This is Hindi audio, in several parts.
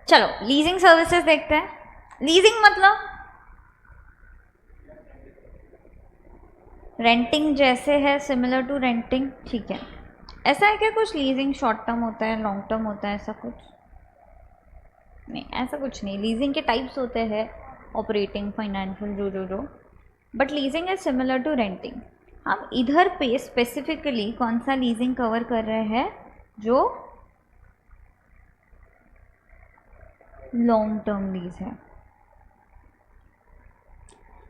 चलो लीजिंग सर्विसेज देखते हैं। लीजिंग मतलब रेंटिंग जैसे है, सिमिलर टू रेंटिंग, ठीक है। ऐसा है क्या कुछ लीजिंग शॉर्ट टर्म होता है, लॉन्ग टर्म होता है, ऐसा कुछ नहीं, ऐसा कुछ नहीं। लीजिंग के टाइप्स होते हैं, ऑपरेटिंग, फाइनेंशियल, जो but leasing is similar to renting. हम इधर पे स्पेसिफिकली कौन सा लीजिंग कवर कर रहे हैं, जो लॉन्ग टर्म लीज है।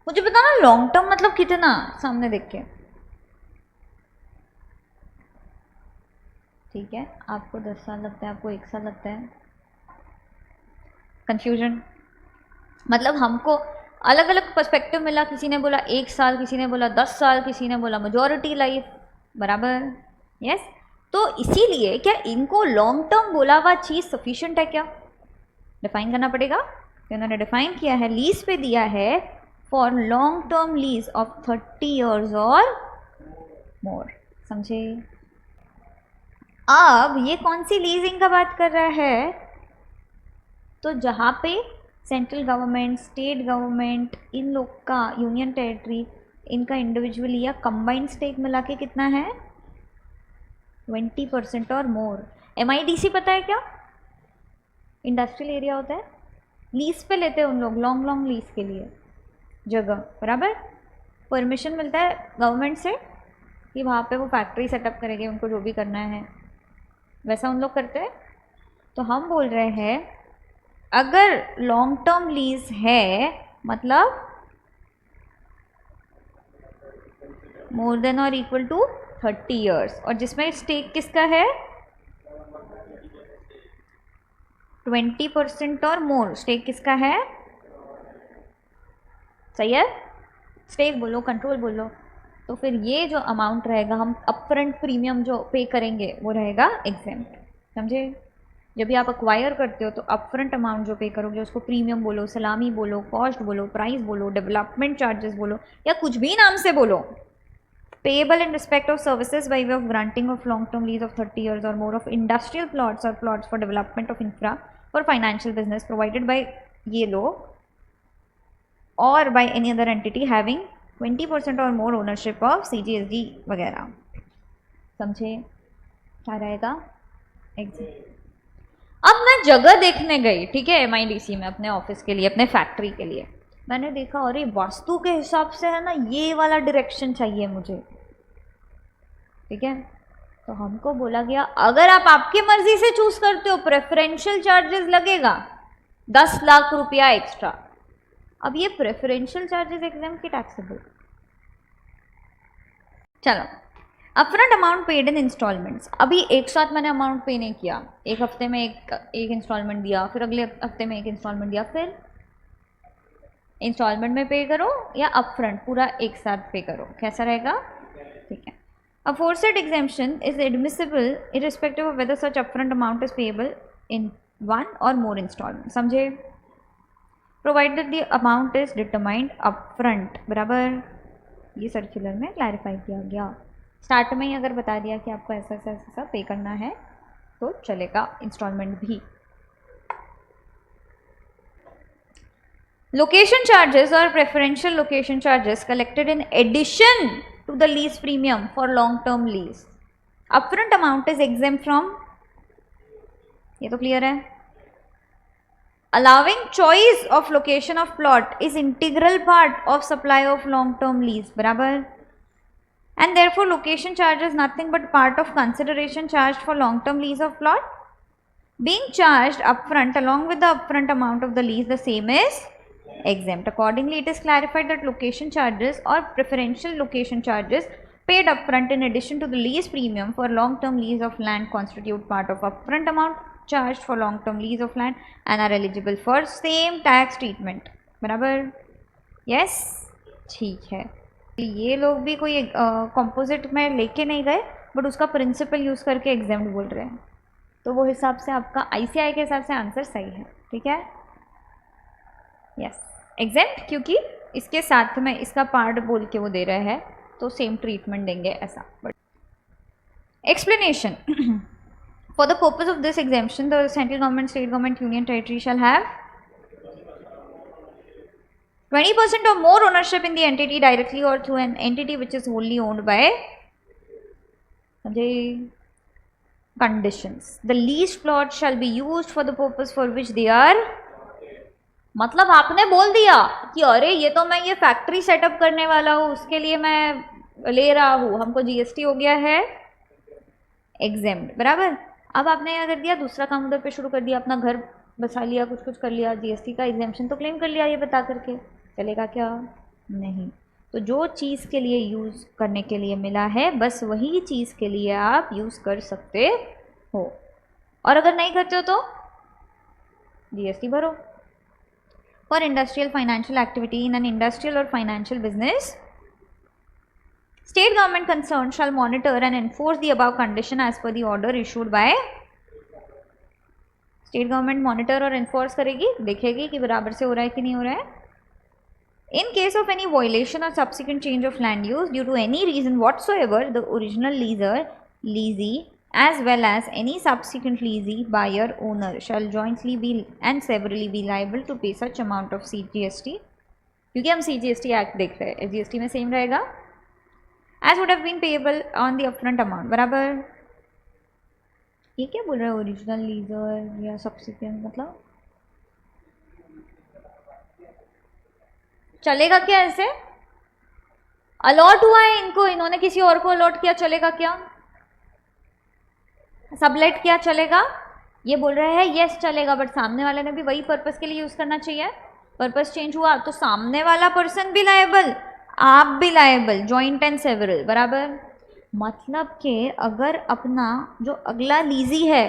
मुझे बताना लॉन्ग टर्म मतलब कितना, सामने देख के। ठीक है, आपको 10 साल लगता है, आपको 1 साल लगता है। कंफ्यूजन मतलब हमको अलग अलग पर्सपेक्टिव मिला, किसी ने बोला 1 साल, किसी ने बोला 10 साल, किसी ने बोला मेजॉरिटी लाइफ, बराबर। यस, तो इसीलिए क्या इनको लॉन्ग टर्म बोला हुआ चीज़ सफिशिएंट है क्या, डिफाइन करना पड़ेगा। तो इन्होंने डिफाइन किया है, लीज पे दिया है for long term lease of 30 years और मोर, समझे। अब ये कौन सी लीजिंग का बात कर रहा है, तो जहाँ पे सेंट्रल गवर्नमेंट, स्टेट गवर्नमेंट, इन लोग का यूनियन टेरिटरी, इनका इंडिविजुअली या कंबाइंड स्टेक मिला के कितना है, 20% और मोर। MIDC पता है क्या, इंडस्ट्रियल एरिया होता है, लीज पे लेते हैं उन लोग, लॉन्ग लॉन्ग लीज के लिए जगह, बराबर। परमिशन मिलता है गवर्नमेंट से कि वहाँ पे वो फैक्ट्री सेटअप करेंगे, उनको जो भी करना है वैसा उन लोग करते हैं। तो हम बोल रहे हैं अगर लॉन्ग टर्म लीज है मतलब मोर देन और इक्वल टू 30 ईयर्स, और जिसमें स्टेक किसका है 20% और मोर, स्टेक किसका है, सही है, स्टेक बोलो, कंट्रोल बोलो। तो फिर ये जो अमाउंट रहेगा, हम अपफ्रंट प्रीमियम जो पे करेंगे वो रहेगा एग्जेम्प्ट, समझे। जब भी आप अक्वायर करते हो तो अपफ्रंट अमाउंट जो पे करोगे उसको प्रीमियम बोलो, सलामी बोलो, कॉस्ट बोलो, प्राइस बोलो, डेवलपमेंट चार्जेस बोलो, या कुछ भी नाम से बोलो, payable in respect of services by way of granting of long-term lease of 30 years or more of industrial plots or plots for development of infra for financial business provided by ये लोग or by any other entity having 20% or more ownership of CGSD वगैरह, समझे क्या रहेगा एग्जैक्ट। अब मैं जगह देखने गई, ठीक है, MIDC में अपने ऑफिस के लिए, अपने फैक्ट्री के लिए। मैंने देखा अरे वास्तु के हिसाब से है ना, ये वाला डायरेक्शन चाहिए मुझे, ठीक है। तो हमको बोला गया अगर आप आपकी मर्जी से चूज करते हो प्रेफरेंशियल चार्जेस लगेगा 10 लाख रुपया एक्स्ट्रा। अब ये प्रेफरेंशियल चार्जेस एग्जाम की टैक्सेबल। चलो, upfront amount paid in instalments. अभी एक साथ मैंने अमाउंट पे नहीं किया, एक हफ्ते में एक इंस्टॉलमेंट दिया, फिर अगले हफ्ते में एक इंस्टॉलमेंट दिया, फिर इंस्टॉलमेंट में पे करो या अपफ्रंट पूरा एक साथ पे करो, कैसा रहेगा, ठीक है। Aforesaid exemption is admissible irrespective of whether such upfront amount is payable in one or more installments, समझे, provided the amount is determined upfront, बराबर। ये सर्कुलर में क्लैरिफाई किया गया। स्टार्ट में ही अगर बता दिया कि आपको ऐसा ऐसा ऐसा पे करना है तो चलेगा, इंस्टॉलमेंट भी। Location charges or preferential location charges collected in addition to the lease premium for long-term lease. Upfront amount is exempt from, ये तो क्लियर है। Allowing choice of location of plot is integral part of supply of long-term lease, बराबर। And therefore location charge is nothing but part of consideration charged for long-term lease of plot, being charged upfront along with the upfront amount of the lease, the same is exempt. Accordingly, it is clarified that location charges or preferential location charges paid upfront in addition to the lease premium for long-term lease of land constitute part of upfront amount charged for long-term lease of land and are eligible for same tax treatment, बराबर। yes, ठीक है। ये लोग भी कोई कंपोजिट में लेके नहीं गए बट उसका प्रिंसिपल यूज़ करके एग्जाम्प्ट बोल रहे हैं, तो वो हिसाब से आपका ICI के हिसाब से आंसर सही है, ठीक है। यस, एग्जेम्प्ट, क्योंकि इसके साथ में इसका पार्ट बोल के वो दे रहे हैं तो सेम ट्रीटमेंट देंगे ऐसा। But explanation For the purpose of this exemption, the central government, state government, union territory shall have 20% or more ownership in the entity directly or through an entity which is wholly owned by conditions. The leased plot shall be used for the purpose for which they are. मतलब आपने बोल दिया कि अरे ये तो मैं ये फैक्ट्री सेटअप करने वाला हूँ, उसके लिए मैं ले रहा हूँ, हमको जीएसटी हो गया है एग्जेम्प्ट, बराबर। अब आपने क्या कर दिया, दूसरा काम उधर पे शुरू कर दिया, अपना घर बसा लिया, कुछ कुछ कर लिया, जीएसटी का एग्जेम्पशन तो क्लेम कर लिया ये बता करके, चलेगा क्या? नहीं। तो जो चीज़ के लिए यूज़ करने के लिए मिला है बस वही चीज़ के लिए आप यूज़ कर सकते हो, और अगर नहीं करते हो तो जीएसटी भरो। For industrial financial activity in an industrial और financial business, State government concerned shall monitor and enforce the above condition as per the order issued by. State government monitor और enforce करेगी, देखेगी कि बराबर से हो रहा है कि नहीं हो रहा है. In case of any violation or subsequent change of land use due to any reason whatsoever, the original leaser, leasee, as well as any subsequent leasee, buyer, owner shall jointly be and severally be liable to pay such amount of CGST. क्योंकि हम CGST एक्ट देख रहे हैं, GST में सेम रहेगा, as would have been payable on the upfront amount, बराबर। ये क्या बोल रहा है, ओरिजिनल लीजर या सब्सिक्वेंट, मतलब चलेगा क्या ऐसे? अलॉट हुआ है इनको, इन्होंने किसी और को अलॉट किया, चलेगा क्या? सबलेट किया, चलेगा? ये बोल रहे हैं यस चलेगा, बट सामने वाले ने भी वही पर्पस के लिए यूज करना चाहिए। पर्पस चेंज हुआ तो सामने वाला पर्सन भी लायबल, आप भी लायबल, जॉइंट एंड सेवरल, बराबर। मतलब कि अगर अपना जो अगला लीजी है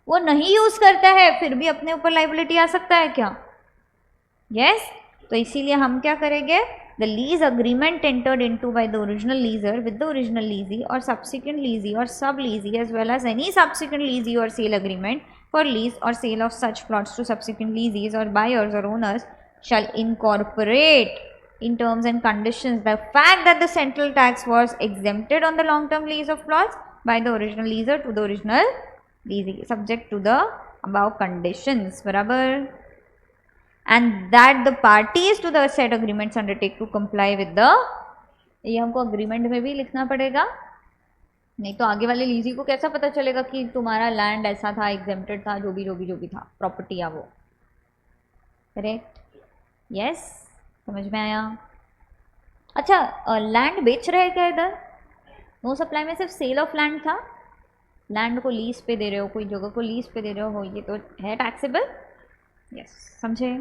वो नहीं यूज करता है फिर भी अपने ऊपर लाइबिलिटी आ सकता है क्या? यस। तो इसीलिए हम क्या करेंगे, the lease agreement entered into by the original lessor with the original lessee और सब्सिक्वेंट लीजी और sub lessee as well as any subsequent lessee और सेल अग्रीमेंट फॉर लीज और sale of such plots to subsequent lessees और बायर्स और owners shall incorporate in terms and conditions the fact that the central tax was exempted on the long term lease of plots by the original leaser to the original leasee subject to the above conditions, बराबर। and that the parties to the said agreements undertake to comply with the, ये हमको अग्रीमेंट में भी लिखना पड़ेगा, नहीं तो आगे वाले लीजी को कैसा पता चलेगा कि तुम्हारा लैंड ऐसा था, एग्जेम्प्टेड था, जो भी था प्रॉपर्टी या वो, करेक्ट? यस, समझ में आया? अच्छा, लैंड बेच रहे क्या इधर? नो सप्लाई में सिर्फ सेल ऑफ लैंड था, लैंड को लीज पे दे रहे हो, कोई जगह को लीज पे दे रहे हो, ये तो है टैक्सेबल। यस, समझे?